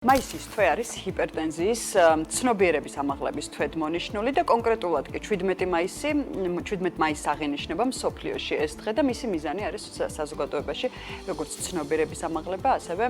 მაისის თვე არის ჰიპერტენზიის ცნობიერების ამაღლების თვედ მონიშნული და კონკრეტულად კი 17 მაისს აღინიშნება მსოფლიოში ეს დღე და მისი მიზანი არის საზოგადოებაში როგორც ცნობიერების ამაღლება, ასევე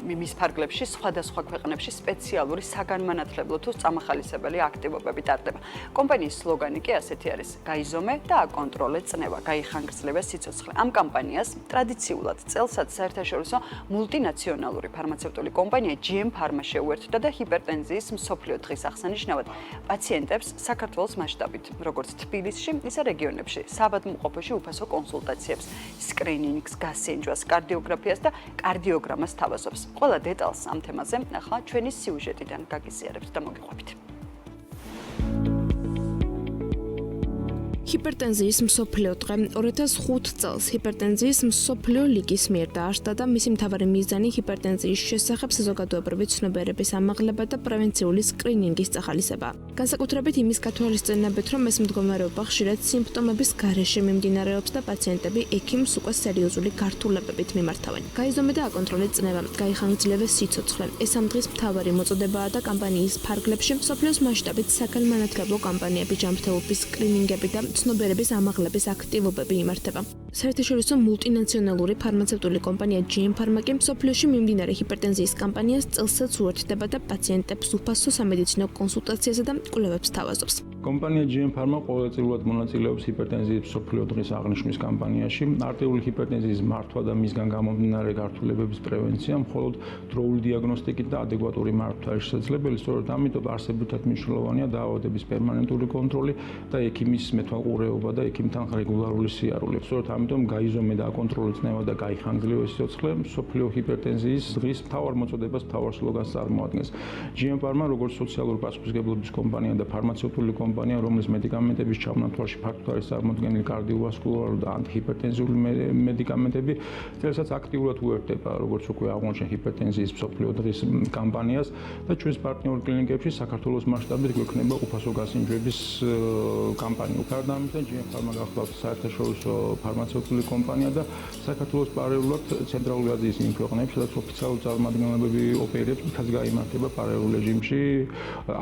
მის ფარგლებში სხვადასხვა ქვეყნებში სპეციალური საგანმანათლებლო თუ წამახალისებელი აქტივობები ტარდება. კომპანიის სლოგანი კი ასეთი არის: გაიზომე და აკონტროლე წნევა, გაიხანგრძლივე სიცოცხლე. ამ კამპანიას ტრადიციულად წელსაც საერთაშორისო მულტინაციონალური ფარმაცევტული კომპანია GM Pharma შეუერთდა და ჰიპერტენზიის მსოფლიო დღის აღსანიშნავად პაციენტებს საქართველოს მასშტაბით, როგორც თბილისში, ისე რეგიონებში, საავადმყოფოში უფასო კონსულტაციებს, სკრინინგს, გასინჯვას, კარდიოგრაფიას და კარდიოგრამას თავაზობს. ყველა დეტალს ამ თემაზე ახლა ჩვენი სიუჟეტიდან გაგიზიარებთ და მოგიყვებით. ჰიპერტენზიის მსოფლიო დღე 2005 წელს ჰიპერტენზიის მსოფლიო ლიგის მიერ დაარსდა და მისი მთავარი მიზანი ჰიპერტენზიის შესახებ საზოგადოებრივი ცნობიერების ამაღლება და პრევენციული სკრინინგის წახალისება. განსაკუთრებით იმის გათვალისწინებით, რომ ეს მდგომარეობა ხშირად სიმპტომების გარეშე მიმდინარეობს და პაციენტები ექიმს უკვე სერიოზული გართულებებით მიმართავენ. გაიზომე და აკონტროლე წნევა, გაიხანგრძლივე სიცოცხლე. ეს ამ დღის მთავარი მოწოდებაა და კამპანიის ფარგლებში მსოფლიოს მასშტაბით საგანმანათლებლო კამპანიები, ჯანმრთელობის სკრინინგები და ცნობიერების ამაღლების აქტივობები იმართება. საერთაშორისო მულტინაციონალური ფარმაცევტული კომპანია GM Pharma კი მსოფლიოში მიმდინარე ჰიპერტენზიის კამპანიას წელსაც უერთდება და პაციენტებს უფასო სამედიცინო კონსულტაციასა და კვლევებს თავაზობს. კომპანია GM Pharma ყოველწლიურად მონაწილეობს ჰიპერტენზიის მსოფლიო დღის აღნიშვნის კამპანიაში. არტერიული ჰიპერტენზიის მართვა და მისგან გამომდინარე გართულებების პრევენცია, მხოლოდ დროული დიაგნოსტიკით და ადეკვატური მართვა არის შესაძლებელი. სწორედ ამიტომ არსებითად მნიშვნელოვანია დაავადების პერმანენტული კონტროლი და ექიმის მეთვალყურეობა და ექიმთან რეგულარული სიარული. სწორედ ამიტომ გაიზომე და აკონტროლე წნევა და გაიხანგრძლივე სიცოცხლე მსოფლიო ჰიპერტენზიის დღის მთავარ მოწოდებას, მთავარ სლოგანს წარმოადგენს. GM Pharma როგორც სოციალური პასუხისმგებლობის კომპანია და ფარმაცევტული კომპანია, რომლის მედიკამენტების ჩამონათვალში ფართოდ არის წარმოდგენილი კარდიოვასკულარული და ანტიჰიპერტენზიული მედიკამენტები, წელსაც აქტიურად უერთდება, როგორც უკვე აღმოჩნდა ჰიპერტენზიის მსოფლიო დღის კამპანიას და ჩვენს პარტნიორ კლინიკებში საქართველოს მასშტაბით გვექნება უფასო გასინჯვების კამპანია. გარდა ამისა, GM Pharma გახლავთ საერთაშორისო ფარმაცევტული კომპანია და საქართველოს პარალელურად ცენტრალური აზიის იმ ქვეყნებში, სადაც ოფიციალური წარმომადგენლობები ოპერირებს, იქაც გაიმართება პარალელურ რეჟიმში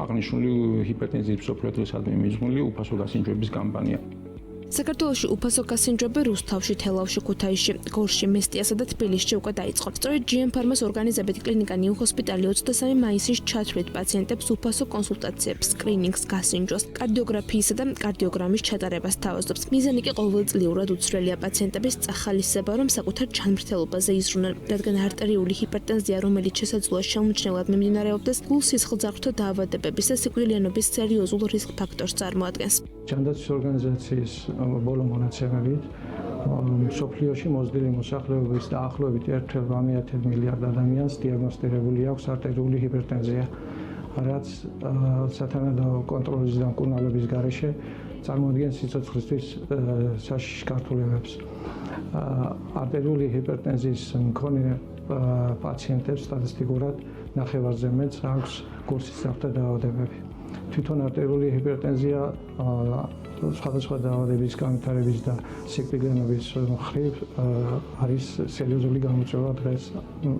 აღნიშნული ჰიპერტენზიის მსოფლიო დღისადმი მიძღვნილი უფასო გასინჯვების კამპანია. საქართველოში უფასო გასინჯვები რუსთავში, თელავში, ქუთაისში, გორში, მესტიასა და თბილისში უკვე დაიწყო. სწორედ GM Pharma-ს ორგანიზებით კლინიკა ნიუ ჰოსპიტალი 23 მაისის ჩათვლით პაციენტებს უფასო კონსულტაციებს, სკრინინგს, გასინჯვას, კარდიოგრაფიისა და კარდიოგრამის ჩატარებას თავაზობს. მიზანი კი ყოველწლიურად უცვლელია პაციენტების წახალისება, რომ საკუთარ ჯანმრთელობაზე იზრუნონ, რადგან არტერიული ჰიპერტენზია, რომელიც შესაძლოა შემომჩნევად მიმდინარეობდეს, გულ-სისხლძარღვთა დაავადებების და სიკვდილიანობის სერიოზულ რისკ ფაქტორს წარმოადგენს. ჯანდაცვის ორგანიზაციის ბოლო მონაცემებით მსოფლიოში მოზრდილი მოსახლეობის დაახლოებით 1,8 მილიარდ ადამიანს დიაგნოსტირებული აქვს არტერიული ჰიპერტენზია, რაც სათანადო კონტროლის და მკურნალობის გარეშე წარმოადგენს სიცოცხლისთვის საშიშ გართულებებს. არტერიული ჰიპერტენზიის მქონე პაციენტებს სტატისტიკურად ნახევარზე მეტს აქვს გულ-სისხლძარღვთა დაავადებები. თვითონ არტერიული ჰიპერტენზია სხვადასხვა დაავადების განვითარების და სიკვდილიანობის მხრივ არის სერიოზული გამოწვევა დღეს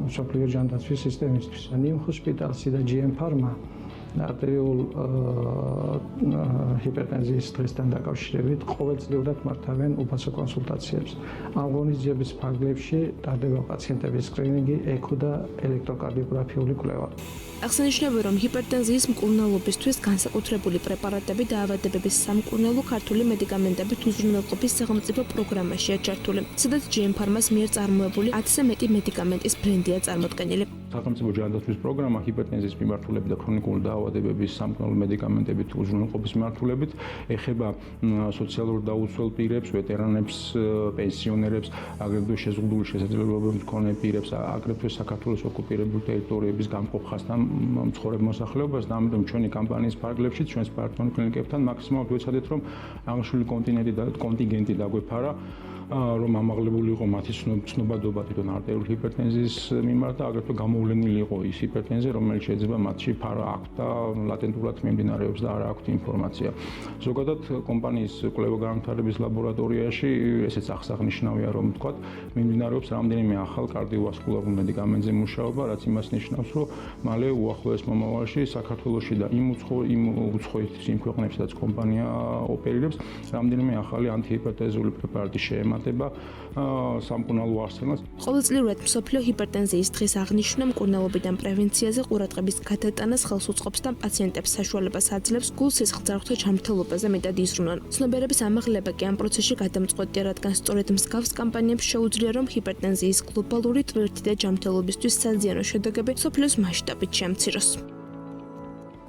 მსოფლიო ჯანდაცვის სისტემისთვის. ნიუ ჰოსპიტალსი და GM Pharma არტერიულ ჰიპერტენზიის დღესთან დაკავშირებით ყოველწლიურად მართავენ უფასო კონსულტაციებს. ამ ღონისძიების ფარგლებში ტარდება პაციენტების სკრინინგი, ექო და ელექტროკარდიოგრაფიული კვლევა. აღსანიშნავია, რომ ჰიპერტენზიის მკურნალობისთვის განსაკუთრებული პრეპარატები დაავადებების სამკურნალო ქართული მედიკამენტებით უზრუნველყოფის სახელმწიფო პროგრამაშია ჩართული, სადაც GM Pharma-ს მიერ წარმოებული 10-ზე მეტი მედიკამენტის ბრენდია წარმოდგენილი. სახელმწიფო ჯანდაცვის პროგრამა ჰიპერტენზიის მიმართულებით და ქრონიკული დაავადებების სამკურნალო მედიკამენტებით უზრუნველყოფის მიმართულებით ეხება სოციალურ დაუცველ პირებს, ვეტერანებს, პენსიონერებს, აგრეთვე შეზღუდული შესაძლებლობებით მქონე პირებს, აგრეთვე საქართველოს ოკუპირებულ ტერიტორიების გამყოფ ხასთან მცხოვრებ მოსახლეობას და ამიტომ ჩვენი კამპანიის ფარგლებში ჩვენს პარტნიორ კლინიკებთან მაქსიმალურად ვეცადეთ, რომ აღნიშნული კონტინგენტი დაგვეფარა რომ ამაღლებული იყო მათი ცნობადობა თვითონ არტერიული ჰიპერტენზიის მიმართ და აგრეთვე გამოვლენილი იყო ის ჰიპერტენზია, რომელიც შეიძლება მათში ფარა აქვთ და ლატენტურად მიმდინარეობს და არ აქვთ ინფორმაცია. ზოგადად კომპანიის კვლევა-განვითარების ლაბორატორიაში ესეც აღსანიშნავია, რომ ვთქვათ, მიმდინარეობს რამდენიმე ახალ კარდიოვასკულარულ მედიკამენტზე მუშაობა, რაც იმას ნიშნავს, რომ მალე უახლოეს მომავალში საქართველოში და იმ უცხოეთის ქვეყნებში, სადაც კომპანია ოპერირებს, რამდენიმე ახალი ანტიჰიპერტენზიული პრეპარატი შეემატება სამკურნალო არსენალს. ყოველწლიურად მსოფლიო ჰიპერტენზიის დღის აღნიშვნა მკურნალობიდან პრევენციაზე ყურადღების გადატანას ხელს უწყობს და პაციენტებს საშუალებას აძლევს გულ-სისხლძარღვთა ჯანმრთელობაზე მეტად იზრუნონ. ცნობიერების ამაღლება კი ამ პროცესში გადამწყვეტია, რადგან სწორედ მსგავს კამპანიებს შეუძლია, რომ ჰიპერტენზიის გლობალური ტვირთი და ჯანმრთელობისთვის საზიანო შედეგები მსოფლიოს მასშტაბით შემციროს.